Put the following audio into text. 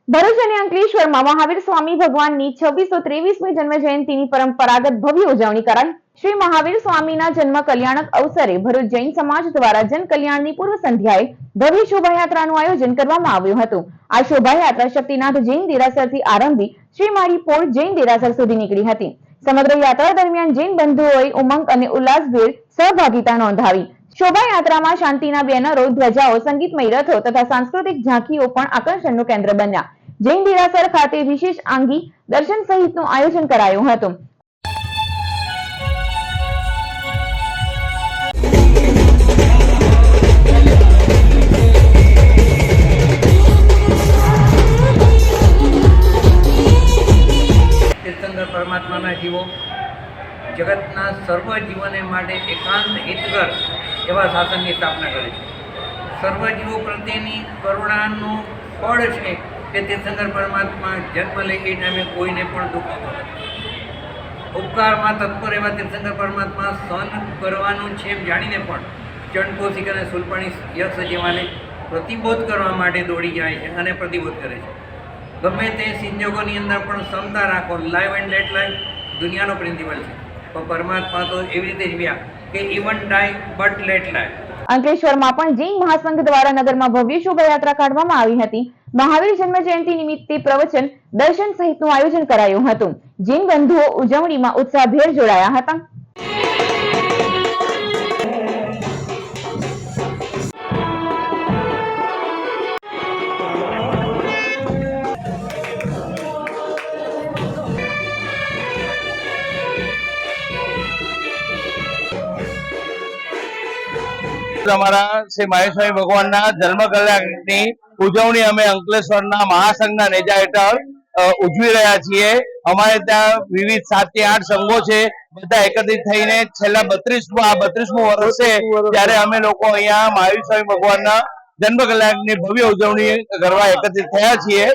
ભરૂચ અને અંકલેશ્વરમાં મહાવીર સ્વામી ભગવાનની 2623મી જન્મ જયંતિની પરંપરાગત ભવ્ય ઉજવણી કરાઈ। શ્રી મહાવીર સ્વામીના જન્મ કલ્યાણક અવસરે ભરૂચ જૈન સમાજ દ્વારા જન કલ્યાણની પૂર્વ સંધ્યાએ ભવ્ય શોભાયાત્રાનું આયોજન કરવામાં આવ્યું હતું। આ શોભાયાત્રા શક્તિનાથ જૈન દેરાસરથી આરંભી શ્રી માળીપોળ જૈન દેરાસર સુધી નીકળી હતી। સમગ્ર યાત્રા દરમિયાન જૈન બંધુઓએ ઉમંગ અને ઉલ્લાસભેર સહભાગિતા નોંધાવી। શોભાયાત્રામાં શાંતિના બેનરો, ધ્વજાઓ, સંગીતમય રથો તથા સાંસ્કૃતિક ઝાંખીઓ પણ આકર્ષણનું કેન્દ્ર બન્યા। જૈન દેરાસર ખાતે વિશેષ આંગી દર્શન સહિતનું આયોજન કરાયું હતું। તીર્થંકર પરમાત્માના જીવો જગતના સર્વ જીવોને માટે એકાંત હિતકર એવા શાસનની સ્થાપના કરે છે। સર્વ જીવો પ્રત્યેની કરુણાનું ફળ છે કે તીર્થંકર પરમાત્મા જન્મ લે એ ટાઈમે કોઈને પણ દુઃખ નથી। ઉપકારમાં તત્પર એવા તીર્થંકર પરમાત્મા સહન કરવાનું છે એમ જાણીને પણ ચંડકોશિક અને શૂલપાણી યક્ષ જેવાને પ્રતિબોધ કરવા માટે દોડી જાય છે અને પ્રતિબોધ કરે છે। ગમે તે સંજોગોની અંદર પણ ક્ષમતા રાખો, લાઈવ એન્ડ લેટ લાઈવ દુનિયાનો પ્રિન્સિપલ છે, પણ પરમાત્મા તો એવી રીતે જ વ્યા કે even die but let live. અંકલેશ્વરમાં પણ જૈન મહાસંઘ દ્વારા નગરમાં ભવ્ય શોભાયાત્રા કાઢવામાં આવી હતી। મહાવીર જન્મ જયંતિ નિમિત્તે પ્રવચન, દર્શન સહિતનું આયોજન કરાયું હતું। જૈન બંધુઓ ઉજવણીમાં ઉત્સાહભેર જોડાયા હતા। અમારા શ્રી મહાવીર સ્વામી ભગવાનના જન્મ કલ્યાણની ઉજવણી અમે અંકલેશ્વરના મહાસંઘના નેજા હેઠળ ઉજવી રહ્યા છીએ। અમારે ત્યાં વિવિધ 7 થી 8 સંઘો છે, બધા એકત્રિત થઈને છેલ્લા 32મું વર્ષ છે ત્યારે અમે લોકો અહીંયા મહાવીર સ્વામી ભગવાનના જન્મ કલ્યાણની ભવ્ય ઉજવણી કરવા એકત્રિત થયા છીએ।